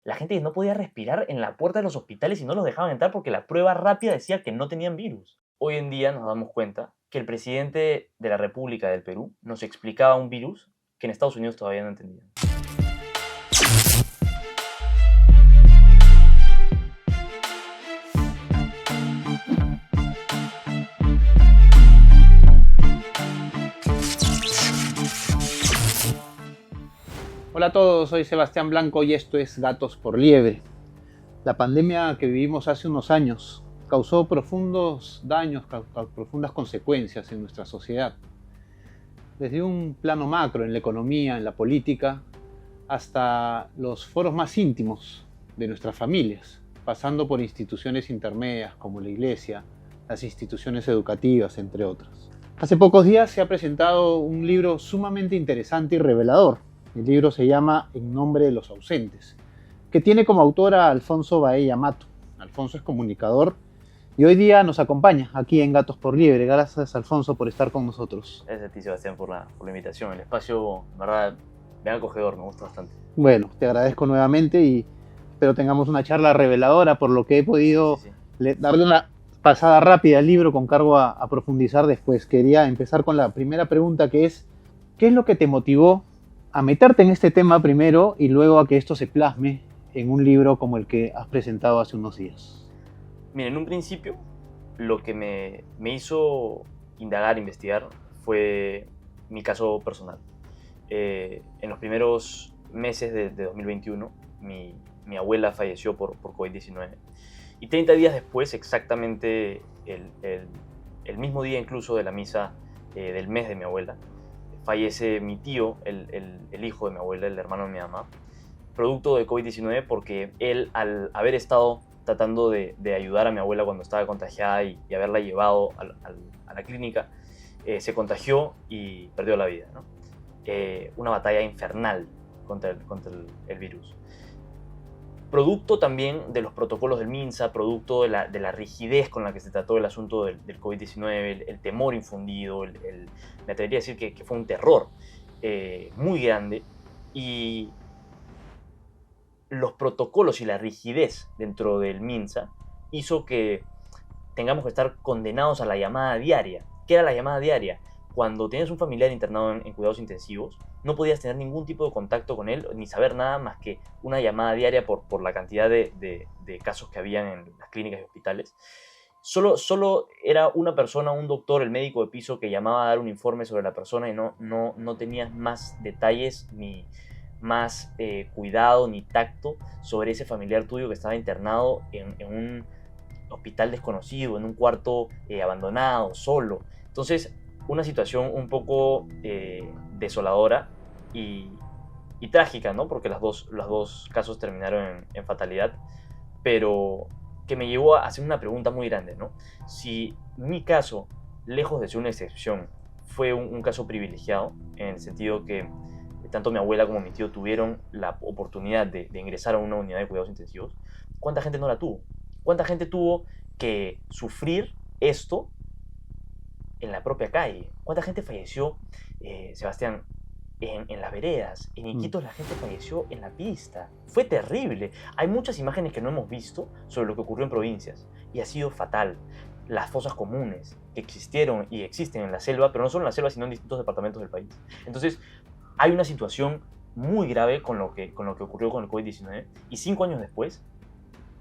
la gente no podía respirar en la puerta de los hospitales y no los dejaban entrar porque la prueba rápida decía que no tenían virus. Hoy en día nos damos cuenta que el presidente de la República del Perú nos explicaba un virus que en Estados Unidos todavía no entendían. Hola a todos, soy Sebastián Blanco y esto es Gatos por Liebre. La pandemia que vivimos hace unos años causó profundos daños, profundas consecuencias en nuestra sociedad. Desde un plano macro en la economía, en la política, hasta los foros más íntimos de nuestras familias, pasando por instituciones intermedias como la iglesia, las instituciones educativas, entre otras. Hace pocos días se ha presentado un libro sumamente interesante y revelador. El libro se llama En nombre de los ausentes, que tiene como autora a Alfonso Baella Mato. Alfonso es comunicador y hoy día nos acompaña aquí en Gatos por Liebre. Gracias, Alfonso, por estar con nosotros. Gracias a ti, Sebastián, por la invitación. El espacio, en verdad, bien acogedor, me gusta bastante. Bueno, te agradezco nuevamente y espero tengamos una charla reveladora, por lo que he podido darle una pasada rápida al libro con cargo a profundizar después. Quería empezar con la primera pregunta, que es: ¿qué es lo que te motivó a meterte en este tema primero y luego a que esto se plasme en un libro como el que has presentado hace unos días? Mira, en un principio, lo que me hizo indagar, investigar, fue mi caso personal. En los primeros meses de 2021, mi abuela falleció por COVID-19. Y 30 días después, exactamente el mismo día incluso de la misa del mes de mi abuela, fallece mi tío, el hijo de mi abuela, el hermano de mi mamá, producto de COVID-19, porque él, al haber estado tratando de ayudar a mi abuela cuando estaba contagiada y haberla llevado a la clínica, se contagió y perdió la vida, ¿no? Una batalla infernal contra el virus. Producto también de los protocolos del MINSA, producto de la rigidez con la que se trató el asunto del COVID-19, el temor infundido, me atrevería a decir que fue un terror muy grande, y los protocolos y la rigidez dentro del MINSA hizo que tengamos que estar condenados a la llamada diaria. ¿Qué era la llamada diaria? Cuando tenías un familiar internado en cuidados intensivos, no podías tener ningún tipo de contacto con él, ni saber nada más que una llamada diaria por la cantidad de casos que habían en las clínicas y hospitales. Solo era una persona, un doctor, el médico de piso, que llamaba a dar un informe sobre la persona y no tenías más detalles, ni más cuidado, ni tacto sobre ese familiar tuyo que estaba internado en un hospital desconocido, en un cuarto abandonado, solo. Entonces, una situación un poco desoladora y trágica, ¿no? Porque los dos casos terminaron en fatalidad, pero que me llevó a hacer una pregunta muy grande, ¿no? Si mi caso, lejos de ser una excepción, fue un caso privilegiado, en el sentido que tanto mi abuela como mi tío tuvieron la oportunidad de ingresar a una unidad de cuidados intensivos, ¿cuánta gente no la tuvo? ¿Cuánta gente tuvo que sufrir esto en la propia calle? ¿Cuánta gente falleció, Sebastián, en las veredas? En Iquitos la gente falleció en la pista. Fue terrible. Hay muchas imágenes que no hemos visto sobre lo que ocurrió en provincias y ha sido fatal. Las fosas comunes que existieron y existen en la selva, pero no solo en la selva, sino en distintos departamentos del país. Entonces, hay una situación muy grave con lo que ocurrió con el COVID-19, y 5 años después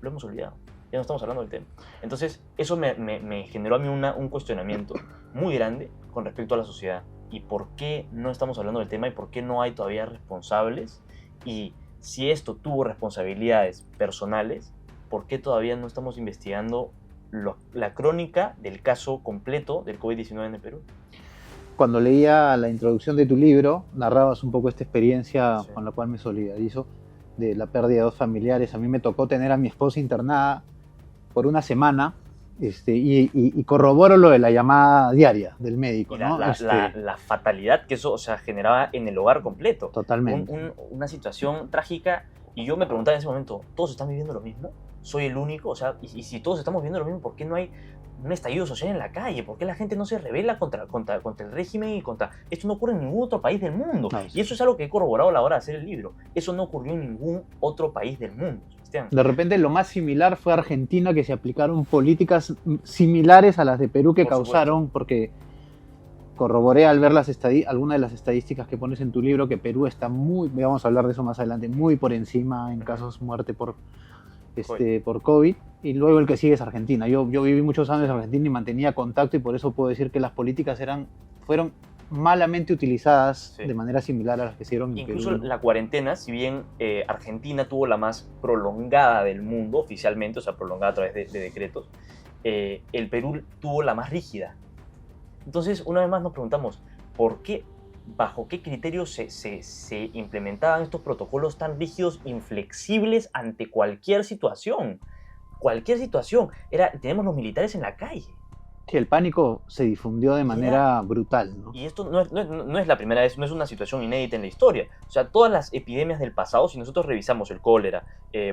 lo hemos olvidado. Ya no estamos hablando del tema. Entonces, eso me generó a mí un cuestionamiento muy grande con respecto a la sociedad. ¿Y por qué no estamos hablando del tema? ¿Y por qué no hay todavía responsables? Y si esto tuvo responsabilidades personales, ¿por qué todavía no estamos investigando la crónica del caso completo del COVID-19 en el Perú? Cuando leía la introducción de tu libro, narrabas un poco esta experiencia con la cual me solidarizo, de la pérdida de 2 familiares. A mí me tocó tener a mi esposa internada por una semana, y corroboro lo de la llamada diaria del médico, ¿no? La fatalidad que eso, o sea, generaba en el hogar completo. Totalmente. Una situación trágica Y yo me preguntaba en ese momento, ¿todos están viviendo lo mismo? ¿Soy el único? O sea, y si todos estamos viviendo lo mismo, ¿por qué no hay un estallido social en la calle? ¿Por qué la gente no se rebela contra el régimen y contra... Esto no ocurre en ningún otro país del mundo. No, sí. Y eso es algo que he corroborado a la hora de hacer el libro. Eso no ocurrió en ningún otro país del mundo, Sebastián. De repente lo más similar fue Argentina, que se aplicaron políticas similares a las de Perú que Por causaron, porque corroboré al ver algunas de las estadísticas que pones en tu libro, que Perú está muy, vamos a hablar de eso más adelante, muy por encima en casos muerte por COVID, y luego el que sigue es Argentina. Yo viví muchos años en Argentina y mantenía contacto, y por eso puedo decir que las políticas fueron malamente utilizadas de manera similar a las que se dieron en Incluso Perú, ¿no? la cuarentena, si bien Argentina tuvo la más prolongada del mundo oficialmente, o sea, prolongada a través de decretos, el Perú tuvo la más rígida. Entonces, una vez más nos preguntamos, ¿por qué, bajo qué criterios se implementaban estos protocolos tan rígidos, inflexibles ante cualquier situación? Cualquier situación. Tenemos los militares en la calle. Sí, el pánico se difundió de manera brutal, ¿no? Y esto no es la primera vez, no es una situación inédita en la historia. O sea, todas las epidemias del pasado, si nosotros revisamos el cólera,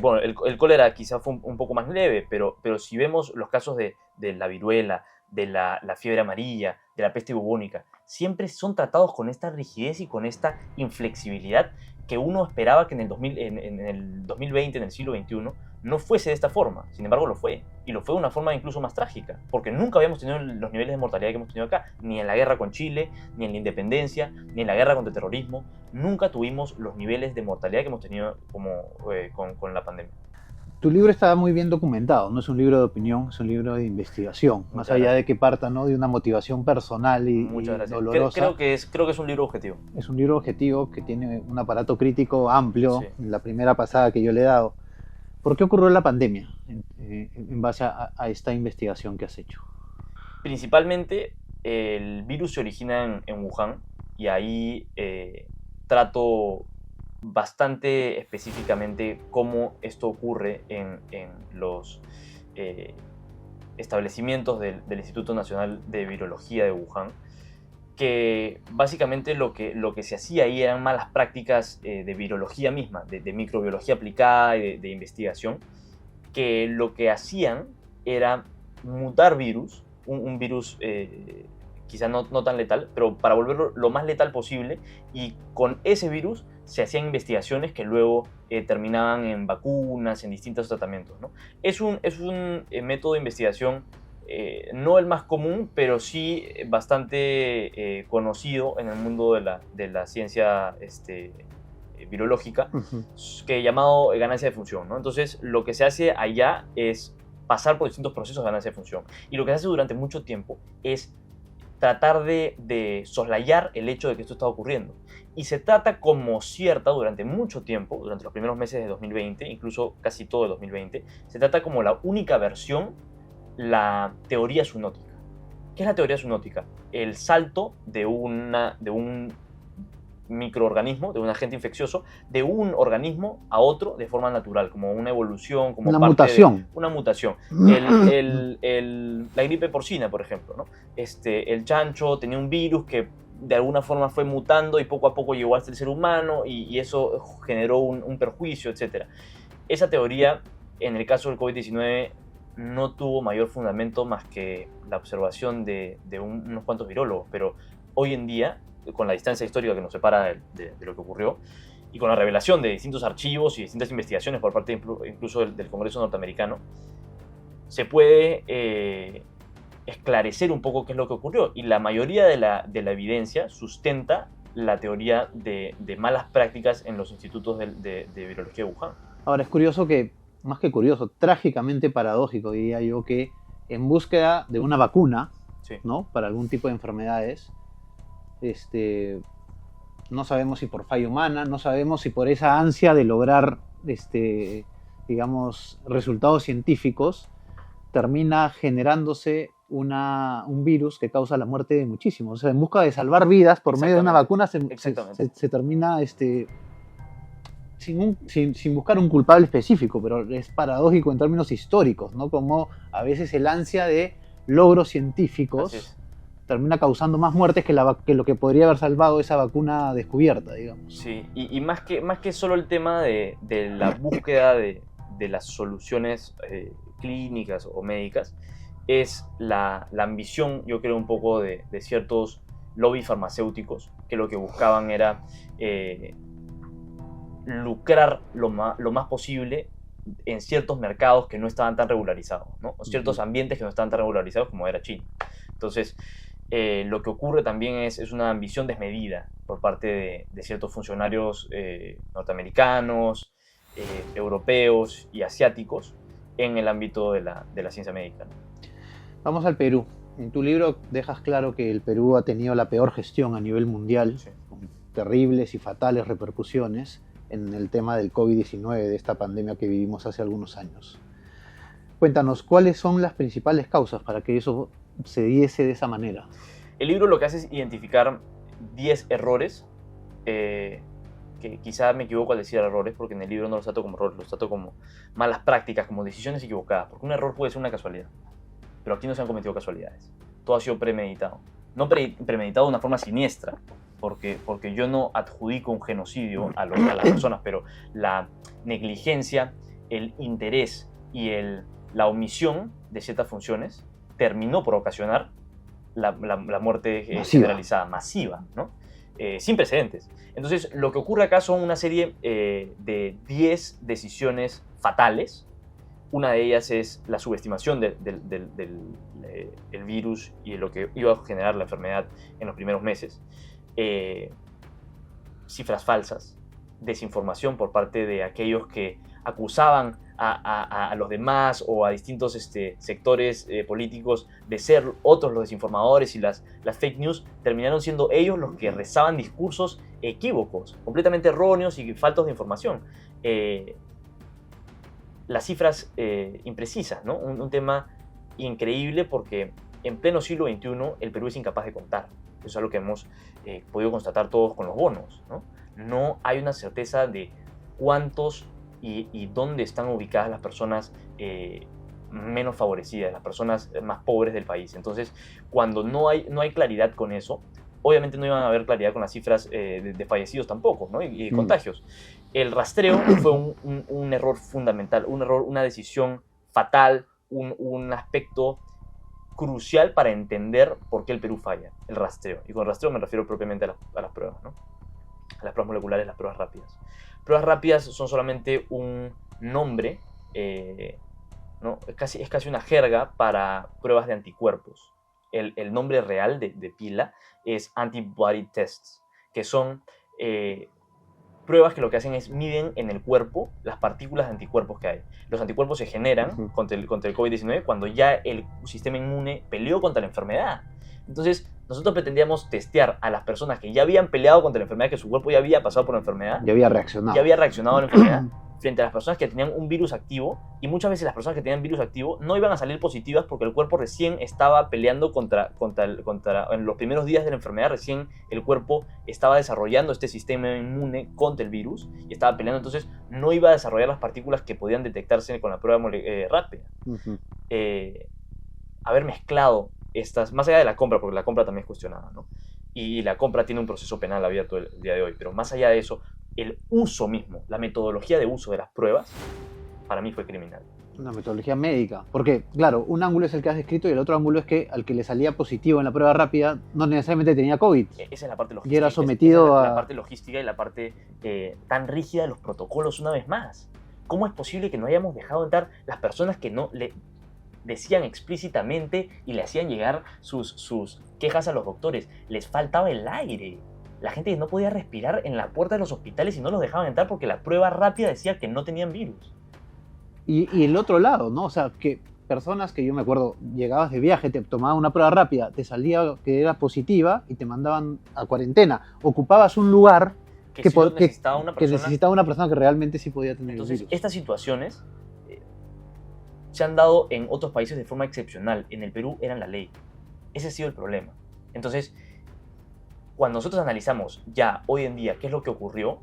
bueno, el cólera quizá fue un poco más leve, pero si vemos los casos de la viruela, de la fiebre amarilla, de la peste bubónica, siempre son tratados con esta rigidez y con esta inflexibilidad que uno esperaba que en el 2020, en el siglo XXI, no fuese de esta forma. Sin embargo, lo fue. Y lo fue de una forma incluso más trágica, porque nunca habíamos tenido los niveles de mortalidad que hemos tenido acá, ni en la guerra con Chile, ni en la independencia, ni en la guerra contra el terrorismo. Nunca tuvimos los niveles de mortalidad que hemos tenido con la pandemia. Tu libro está muy bien documentado, no es un libro de opinión, es un libro de investigación, más allá de que parta, ¿no?, de una motivación personal y dolorosa. Creo que es un libro objetivo. Es un libro objetivo que tiene un aparato crítico amplio, Sí. la primera pasada que yo le he dado. ¿Por qué ocurrió la pandemia en base a esta investigación que has hecho? Principalmente, el virus se origina en Wuhan, y ahí trato bastante específicamente cómo esto ocurre en los establecimientos del Instituto Nacional de Virología de Wuhan, que básicamente lo que se hacía ahí eran malas prácticas de virología misma, de microbiología aplicada y de investigación, que lo que hacían era mutar virus, un virus quizá no tan letal, pero para volverlo lo más letal posible, y con ese virus se hacían investigaciones que luego terminaban en vacunas, en distintos tratamientos, ¿no? Es un método de investigación no el más común, pero sí bastante conocido en el mundo de la ciencia virológica, que llamado ganancia de función, ¿no? Entonces, lo que se hace allá es pasar por distintos procesos de ganancia de función. Y lo que se hace durante mucho tiempo es tratar de soslayar el hecho de que esto está ocurriendo. Y se trata como cierta durante mucho tiempo, durante los primeros meses de 2020, incluso casi todo de 2020, se trata como la única versión, la teoría zoonótica. ¿Qué es la teoría zoonótica? El salto de un microorganismo, de un agente infeccioso, de un organismo a otro de forma natural, como una evolución, como una mutación. Una mutación. La gripe porcina, por ejemplo, ¿no? El chancho tenía un virus que de alguna forma fue mutando y poco a poco llegó hasta el ser humano, y eso generó un perjuicio, etc. Esa teoría, en el caso del COVID-19, no tuvo mayor fundamento más que la observación de unos cuantos virólogos, pero hoy en día, con la distancia histórica que nos separa de lo que ocurrió, y con la revelación de distintos archivos y distintas investigaciones por parte incluso del Congreso norteamericano, se puede esclarecer un poco qué es lo que ocurrió, y la mayoría de la evidencia sustenta la teoría de malas prácticas en los institutos de virología de Wuhan. Ahora, es curioso que, más que curioso, trágicamente paradójico, diría yo, que en búsqueda de una vacuna, sí, ¿no?, para algún tipo de enfermedades, no sabemos si por falla humana, no sabemos si por esa ansia de lograr, digamos, resultados científicos, termina generándose un virus que causa la muerte de muchísimos. O sea, en busca de salvar vidas por medio de una vacuna se termina sin buscar un culpable específico, pero es paradójico en términos históricos, ¿no? Como a veces el ansia de logros científicos termina causando más muertes que lo que podría haber salvado esa vacuna descubierta, digamos. Sí, y más que solo el tema de la búsqueda de las soluciones clínicas o médicas, es la ambición, yo creo, un poco de ciertos lobbies farmacéuticos que lo que buscaban era lucrar lo más posible en ciertos mercados que no estaban tan regularizados, ¿no? O ciertos ambientes que no estaban tan regularizados como era China. Entonces, lo que ocurre también es una ambición desmedida por parte de ciertos funcionarios norteamericanos, europeos y asiáticos en el ámbito de la ciencia médica, ¿no? Vamos al Perú. En tu libro dejas claro que el Perú ha tenido la peor gestión a nivel mundial, Sí. con terribles y fatales repercusiones en el tema del COVID-19, de esta pandemia que vivimos hace algunos años. Cuéntanos, ¿cuáles son las principales causas para que eso se diese de esa manera? El libro lo que hace es identificar 10 errores, que quizá me equivoco al decir errores, porque en el libro no los trato como errores, los trato como malas prácticas, como decisiones equivocadas, porque un error puede ser una casualidad, pero aquí no se han cometido casualidades, todo ha sido premeditado. No premeditado de una forma siniestra, porque yo no adjudico un genocidio a las personas, pero la negligencia, el interés y la omisión de ciertas funciones terminó por ocasionar la muerte generalizada, masiva, ¿no? Sin precedentes. Entonces, lo que ocurre acá son una serie de 10 decisiones fatales. Una de ellas es la subestimación del virus y de lo que iba a generar la enfermedad en los primeros meses. Cifras falsas, desinformación por parte de aquellos que acusaban a los demás o a distintos sectores políticos de ser otros los desinformadores, y las fake news terminaron siendo ellos los que rezaban discursos equívocos, completamente erróneos y faltos de información. Las cifras imprecisas, ¿no? Un tema increíble porque en pleno siglo XXI el Perú es incapaz de contar. Eso es algo que hemos podido constatar todos con los bonos, ¿no? No hay una certeza de cuántos y dónde están ubicadas las personas menos favorecidas, las personas más pobres del país. Entonces, cuando no hay claridad con eso, obviamente no iban a haber claridad con las cifras de fallecidos tampoco, ¿no? y contagios. El rastreo fue un error fundamental, una decisión fatal, un aspecto crucial para entender por qué el Perú falla, el rastreo. Y con rastreo me refiero propiamente a las pruebas, ¿no? A las pruebas moleculares, las pruebas rápidas. Pruebas rápidas son solamente un nombre, ¿no? Es casi una jerga para pruebas de anticuerpos. El nombre real de pila es antibody tests, que son pruebas que lo que hacen es miden en el cuerpo las partículas de anticuerpos que hay. Los anticuerpos se generan contra el COVID-19 cuando ya el sistema inmune peleó contra la enfermedad. Entonces, nosotros pretendíamos testear a las personas que ya habían peleado contra la enfermedad, que su cuerpo ya había pasado por la enfermedad. Ya había reaccionado. Ya había reaccionado a la enfermedad, frente a las personas que tenían un virus activo, y muchas veces las personas que tenían virus activo no iban a salir positivas porque el cuerpo recién estaba peleando en los primeros días de la enfermedad, recién el cuerpo estaba desarrollando este sistema inmune contra el virus y estaba peleando, entonces no iba a desarrollar las partículas que podían detectarse con la prueba rápida. Haber mezclado estas, más allá de la compra, porque la compra también es cuestionada, ¿no? Y la compra tiene un proceso penal abierto el día de hoy, pero más allá de eso, el uso mismo, la metodología de uso de las pruebas, para mí fue criminal. Una metodología médica. Porque, claro, un ángulo es el que has descrito y el otro ángulo es que al que le salía positivo en la prueba rápida no necesariamente tenía COVID. Esa es la parte logística. Y era sometido la parte logística y la parte tan rígida de los protocolos una vez más. ¿Cómo es posible que no hayamos dejado entrar las personas que no le decían explícitamente y le hacían llegar sus quejas a los doctores? Les faltaba el aire. La gente no podía respirar en la puerta de los hospitales y no los dejaban entrar porque la prueba rápida decía que no tenían virus. Y el otro lado, ¿no? O sea, que personas que yo me acuerdo, llegabas de viaje, te tomaban una prueba rápida, te salía que era positiva y te mandaban a cuarentena. Ocupabas un lugar que necesitaba una persona que realmente sí podía tener el virus. Entonces, estas situaciones se han dado en otros países de forma excepcional. En el Perú eran la ley. Ese ha sido el problema. Entonces, cuando nosotros analizamos ya hoy en día qué es lo que ocurrió,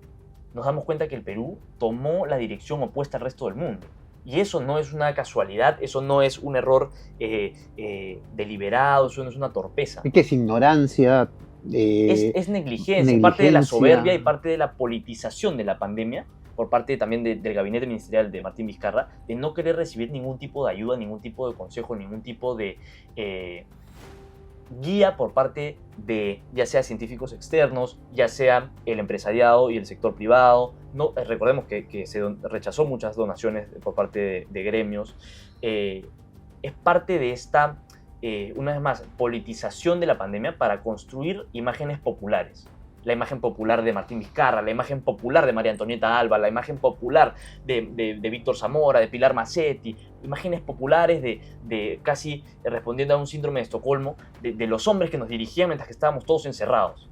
nos damos cuenta que el Perú tomó la dirección opuesta al resto del mundo. Y eso no es una casualidad, eso no es un error deliberado, eso no es una torpeza. ¿Y qué es ignorancia? Es negligencia, parte de la soberbia y parte de la politización de la pandemia, por parte también del gabinete ministerial de Martín Vizcarra, de no querer recibir ningún tipo de ayuda, ningún tipo de consejo, ningún tipo de guía por parte de ya sea científicos externos, ya sea el empresariado y el sector privado. No, recordemos que se rechazó muchas donaciones por parte de gremios. Es parte de esta, una vez más, politización de la pandemia para construir imágenes populares. La imagen popular de Martín Vizcarra, la imagen popular de María Antonieta Alba, la imagen popular de Víctor Zamora, de Pilar Massetti, imágenes populares de casi respondiendo a un síndrome de Estocolmo, de los hombres que nos dirigían mientras que estábamos todos encerrados.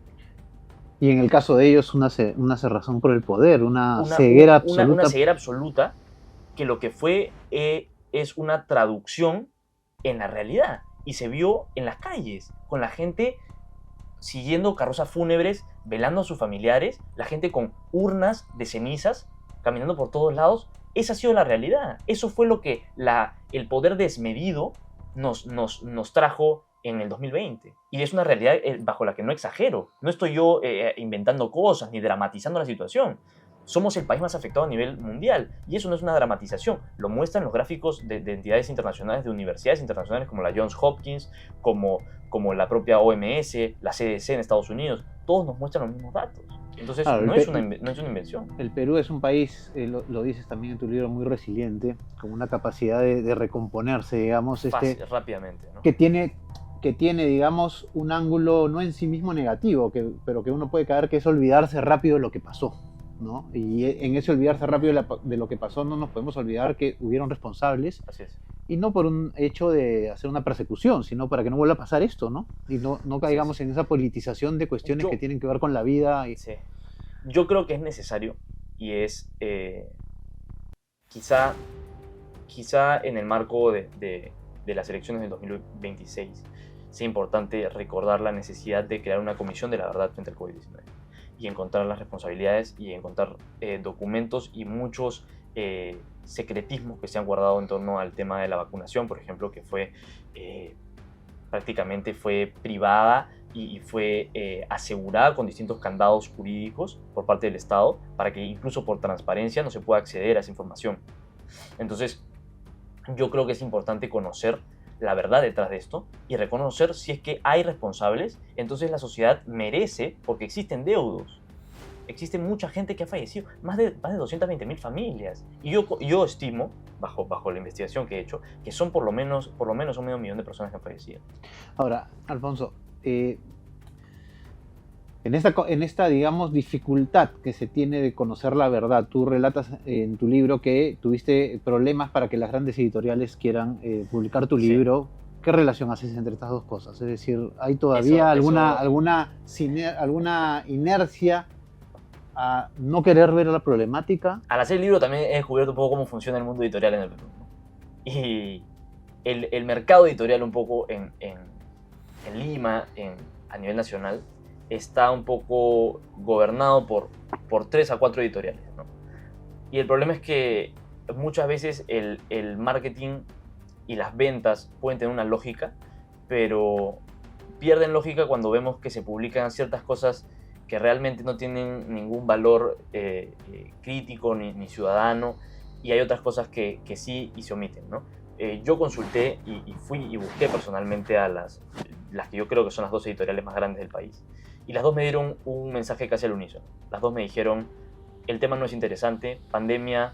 Y en el caso de ellos, una cerrazón por el poder, una ceguera absoluta. Una ceguera absoluta que lo que fue es una traducción en la realidad. Y se vio en las calles, con la gente siguiendo carrozas fúnebres, velando a sus familiares, la gente con urnas de cenizas, caminando por todos lados. Esa ha sido la realidad. Eso fue lo que el poder desmedido nos trajo en el 2020. Y es una realidad bajo la que no exagero. No estoy yo inventando cosas ni dramatizando la situación. Somos el país más afectado a nivel mundial. Y eso no es una dramatización. Lo muestran los gráficos de entidades internacionales, de universidades internacionales como la Johns Hopkins, como la propia OMS, la CDC en Estados Unidos. Todos nos muestran los mismos datos. Entonces, claro, no es una invención. El Perú es un país, lo dices también en tu libro, muy resiliente, con una capacidad de recomponerse, digamos. Fácil, rápidamente, ¿no? Que tiene, digamos, un ángulo no en sí mismo negativo, pero que uno puede caer, que es olvidarse rápido de lo que pasó, ¿no? Y en ese olvidarse rápido de lo que pasó no nos podemos olvidar que hubieron responsables. Así es. Y no por un hecho de hacer una persecución, sino para que no vuelva a pasar esto, ¿no? Y no caigamos en esa politización de cuestiones que tienen que ver con la vida. Sí. Yo creo que es necesario y es quizá en el marco de las elecciones del 2026 sea importante recordar la necesidad de crear una comisión de la verdad frente al COVID-19 y encontrar las responsabilidades y encontrar documentos y muchos secretismos que se han guardado en torno al tema de la vacunación, por ejemplo, que fue prácticamente fue privada y fue asegurada con distintos candados jurídicos por parte del Estado para que incluso por transparencia no se pueda acceder a esa información. Entonces, yo creo que es importante conocer la verdad detrás de esto y reconocer si es que hay responsables. Entonces la sociedad merece, porque existen deudos. Existe mucha gente que ha fallecido, más de 220.000 familias. Y yo estimo, bajo la investigación que he hecho, que son por lo menos un 500.000 de personas que han fallecido. Ahora, Alfonso, en esta, digamos, dificultad que se tiene de conocer la verdad, tú relatas en tu libro que tuviste problemas para que las grandes editoriales quieran publicar tu libro. ¿Qué relación haces entre estas dos cosas? Es decir, ¿hay todavía alguna inercia a no querer ver la problemática? Al hacer el libro también he descubierto un poco cómo funciona el mundo editorial en el Perú, ¿no? Y el mercado editorial un poco en Lima, a nivel nacional, está un poco gobernado por 3 a 4 editoriales, ¿no? Y el problema es que muchas veces el marketing y las ventas pueden tener una lógica, pero pierden lógica cuando vemos que se publican ciertas cosas que realmente no tienen ningún valor crítico ni ciudadano, y hay otras cosas que sí y se omiten, ¿no? Yo consulté y fui y busqué personalmente a las que yo creo que son las 2 editoriales más grandes del país, y las 2 me dieron un mensaje casi al unísono. Las 2 me dijeron: el tema no es interesante, pandemia,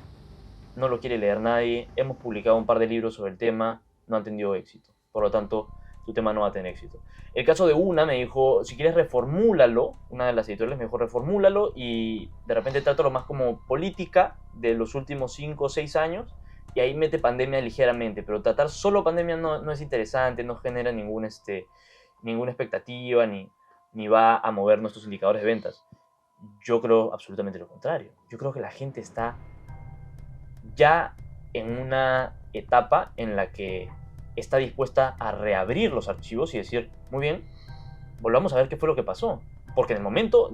no lo quiere leer nadie, hemos publicado un par de libros sobre el tema, no han tenido éxito, por lo tanto tu tema no va a tener éxito. El caso de una me dijo: si quieres reformúlalo, una de las editoriales me dijo: reformúlalo y de repente trátalo más como política de los últimos 5 o 6 años, y ahí mete pandemia ligeramente, pero tratar solo pandemia no es interesante, no genera ninguna expectativa, ni va a mover nuestros indicadores de ventas. Yo creo absolutamente lo contrario. Yo creo que la gente está ya en una etapa en la que está dispuesta a reabrir los archivos y decir: muy bien, volvamos a ver qué fue lo que pasó. Porque en el momento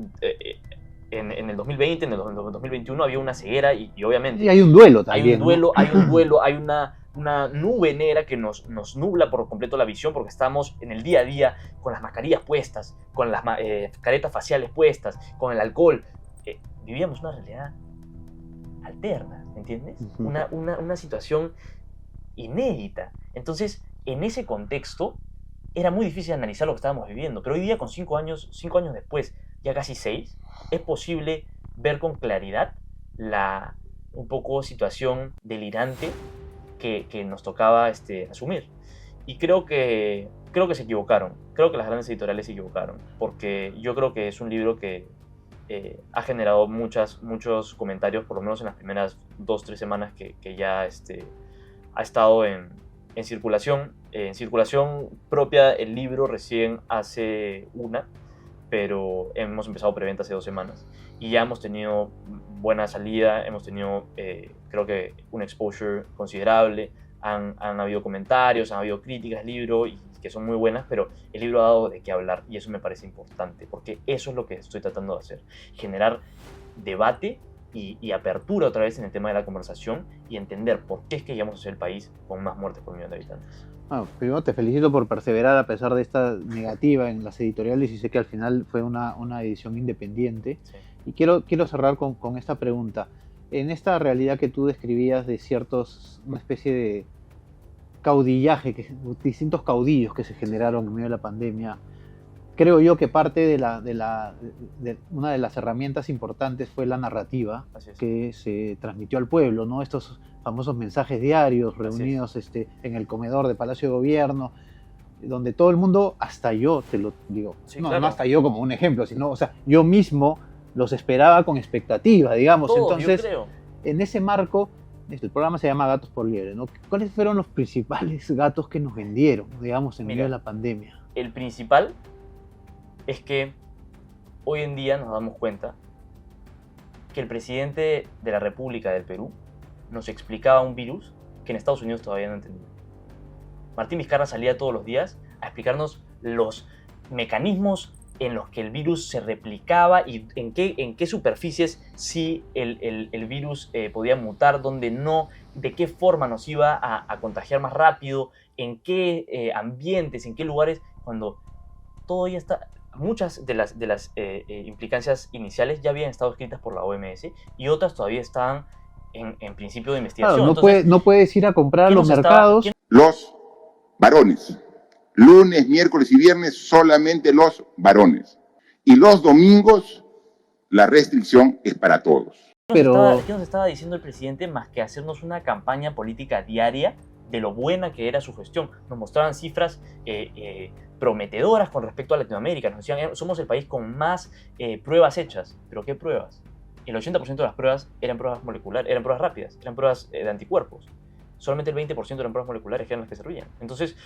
en el 2020, en el 2021 había una ceguera y obviamente... Y hay un duelo también. Hay un duelo, hay una nube negra que nos nubla por completo la visión porque estamos en el día a día con las mascarillas puestas, con las caretas faciales puestas, con el alcohol. Vivíamos una realidad alterna, ¿entiendes? Uh-huh. Una situación inédita. Entonces, en ese contexto, era muy difícil analizar lo que estábamos viviendo. Pero hoy día, con 5 años después, ya casi 6, es posible ver con claridad la un poco situación delirante que nos tocaba asumir. Y creo que se equivocaron. Creo que las grandes editoriales se equivocaron. Porque yo creo que es un libro que ha generado muchos comentarios, por lo menos en las primeras 2-3 semanas que ya ha estado en circulación. En circulación propia el libro recién hace una, pero hemos empezado preventa hace 2 semanas. Y ya hemos tenido buena salida, hemos tenido creo que un exposure considerable, han habido comentarios, han habido críticas al libro y que son muy buenas, pero el libro ha dado de qué hablar y eso me parece importante, porque eso es lo que estoy tratando de hacer, generar debate y apertura otra vez en el tema de la conversación y entender por qué es que llegamos a ser el país con más muertes por millón de habitantes. Bueno, primero te felicito por perseverar a pesar de esta negativa en las editoriales y sé que al final fue una edición independiente. Sí. Y quiero cerrar con esta pregunta. En esta realidad que tú describías de una especie de caudillaje, distintos caudillos que se generaron en medio de la pandemia, creo yo que parte de una de las herramientas importantes fue la narrativa que se transmitió al pueblo, ¿no? Estos famosos mensajes diarios reunidos en el comedor de Palacio de Gobierno, donde todo el mundo, hasta yo te lo digo, sí, no, claro. No hasta yo como un ejemplo, sino, o sea, yo mismo los esperaba con expectativa, digamos. Todo, entonces, en ese marco, el programa se llama Gatos por Liebre, ¿no? ¿Cuáles fueron los principales gatos que nos vendieron, digamos, en medio de la pandemia? El principal es que hoy en día nos damos cuenta que el presidente de la República del Perú nos explicaba un virus que en Estados Unidos todavía no entendía. Martín Vizcarra salía todos los días a explicarnos los mecanismos en los que el virus se replicaba y en qué superficies sí el virus podía mutar, dónde no, de qué forma nos iba a contagiar más rápido, en qué ambientes, en qué lugares, cuando todo ya está... Muchas de las implicancias iniciales ya habían estado escritas por la OMS y otras todavía estaban en principio de investigación. Claro, entonces, no puedes ir a comprar a los mercados. Los varones. Lunes, miércoles y viernes solamente los varones. Y los domingos la restricción es para todos. ¿Qué nos estaba diciendo el presidente más que hacernos una campaña política diaria de lo buena que era su gestión? Nos mostraban cifras prometedoras con respecto a Latinoamérica. Nos decían, somos el país con más pruebas hechas. ¿Pero qué pruebas? El 80% de las pruebas eran pruebas moleculares, eran pruebas rápidas, eran pruebas de anticuerpos. Solamente el 20% eran pruebas moleculares que eran las que servían. Entonces,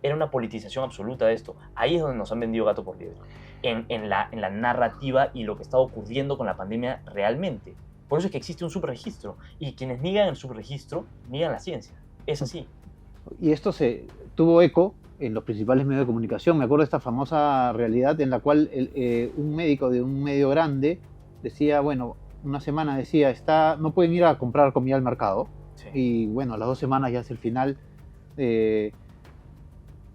era una politización absoluta de esto. Ahí es donde nos han vendido gato por liebre. En la narrativa y lo que está ocurriendo con la pandemia realmente. Por eso es que existe un subregistro. Y quienes niegan el subregistro, niegan la ciencia. Es así. Y esto se tuvo eco en los principales medios de comunicación. Me acuerdo de esta famosa realidad en la cual un médico de un medio grande decía, bueno, una semana decía, no pueden ir a comprar comida al mercado. Sí. Y bueno, a las 2 semanas ya hacia el final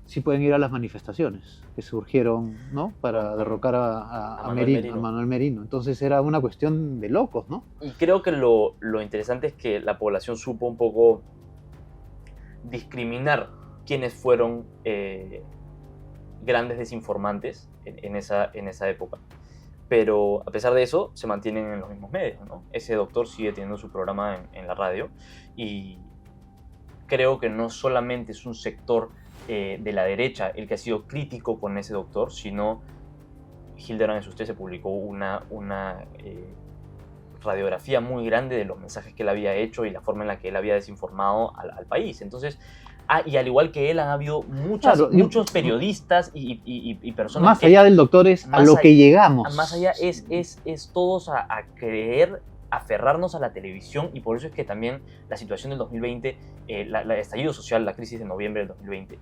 sí pueden ir a las manifestaciones que surgieron, ¿no? Para derrocar a Manuel Merino. Entonces era una cuestión de locos, ¿no? Y creo que lo interesante es que la población supo un poco discriminar quiénes fueron grandes desinformantes en esa época. Pero a pesar de eso, se mantienen en los mismos medios, ¿no? Ese doctor sigue teniendo su programa en la radio y creo que no solamente es un sector de la derecha el que ha sido crítico con ese doctor, sino Hildebrand en usted se publicó una radiografía muy grande de los mensajes que él había hecho y la forma en la que él había desinformado al país. Entonces, y al igual que él, han habido muchos periodistas y personas... Más allá del doctor es a lo que llegamos. Más allá es todos a creer, aferrarnos a la televisión, y por eso es que también la situación del 2020, el estallido social, la crisis de noviembre del 2020,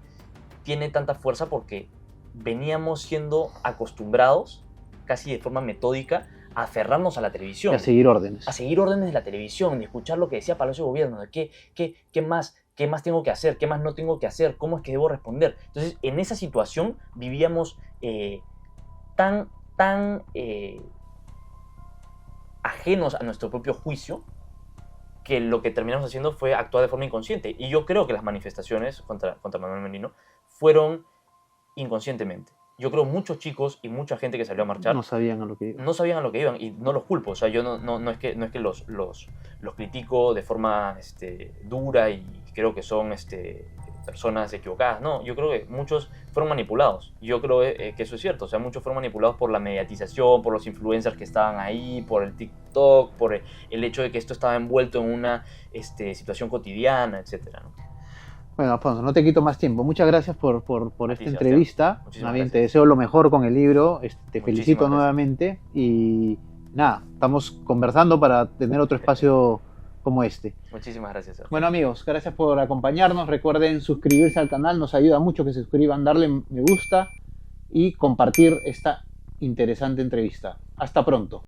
tiene tanta fuerza porque veníamos siendo acostumbrados, casi de forma metódica, a aferrarnos a la televisión. Y a seguir órdenes. A seguir órdenes de la televisión, de escuchar lo que decía Palacio de Gobierno, de qué más tengo que hacer, qué más no tengo que hacer, cómo es que debo responder. Entonces, en esa situación vivíamos tan ajenos a nuestro propio juicio, que lo que terminamos haciendo fue actuar de forma inconsciente. Y yo creo que las manifestaciones contra Manuel Merino fueron inconscientemente. Yo creo muchos chicos y mucha gente que salió a marchar No sabían a lo que iban. no sabían a lo que iban, y no los culpo. O sea, yo no es que los critico de forma dura y creo que son personas equivocadas. No, yo creo que muchos fueron manipulados. Yo creo que eso es cierto. O sea, muchos fueron manipulados por la mediatización, por los influencers que estaban ahí, por el TikTok, por el hecho de que esto estaba envuelto en una situación cotidiana, etcétera, ¿no? Bueno, Alfonso, no te quito más tiempo. Muchas gracias por esta ti, entrevista. Muchísimas Bien, gracias. te deseo lo mejor con el libro. Te Muchísimas felicito gracias. nuevamente. Y nada, estamos conversando para tener otro espacio como este. Muchísimas gracias, Sergio. Bueno, amigos, gracias por acompañarnos. Recuerden suscribirse al canal, nos ayuda mucho que se suscriban, darle me gusta y compartir esta interesante entrevista. Hasta pronto.